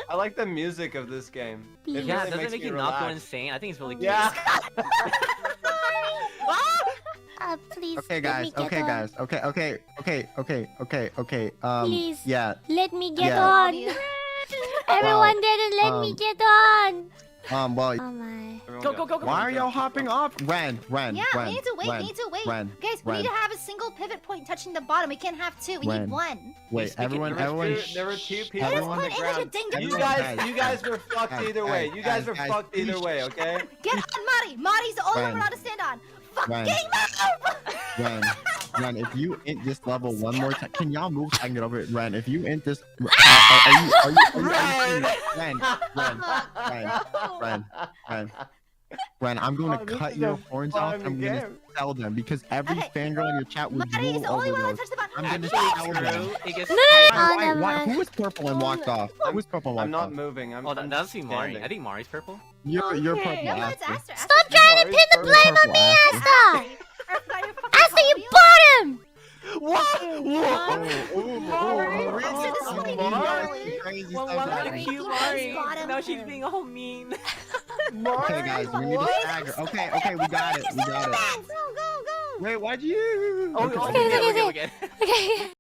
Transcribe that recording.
I like the music of this game. Yeah, It doesn't really it makes make me you not go relax. insane? I think it's really cute. Yeah. Please. Okay, let guys. me get Okay, on. guys. Okay. Please. Yeah. Let me get Yeah. on. Everyone Wow. didn't let me get on. Well. Oh my. Go. Why are y'all hopping off? Ren. Yeah, we need to wait. Ren, We need to wait. Ren, Guys, we Ren. need to have a single pivot point touching the bottom. We can't have two. We Ren. need one. Wait, everyone. There were two people everyone- on the Put it in ground. like a ding-dong. You guys were fucked Guys, either way. You guys were guys, fucked either way, okay? Get on, Mari. Mari's the only one Ren. we're allowed to stand on. Ren. Fucking move! Ren, if you int this level one more time, can y'all move so I can get over it? Ren, if you int this, Ren, I'm going to this cut is your a horns off. fun I'm going to game. sell them because every Okay. fangirl in your chat would Mari's rule the only over one those. that touched the bottom. I'm going to Actually, sell them. true. It gets. Oh, never mind. Who was purple and walked off? Who was purple and walked I'm not off? moving. I'm Oh, that does seem Mari. standing. I think Mari's purple. You're purple. No, it's Aster. Aster. Stop trying to pin the Mari's blame on purple. me, Asta. Aster, Asta, you bought him. What? Crazy Well, stuff what a happening. cute You Mari. got him. Now she's being all mean. Okay, guys, we need to stagger. Okay, we got it. Go, go, go. Wait, why'd you? Oh, Okay. okay. Okay.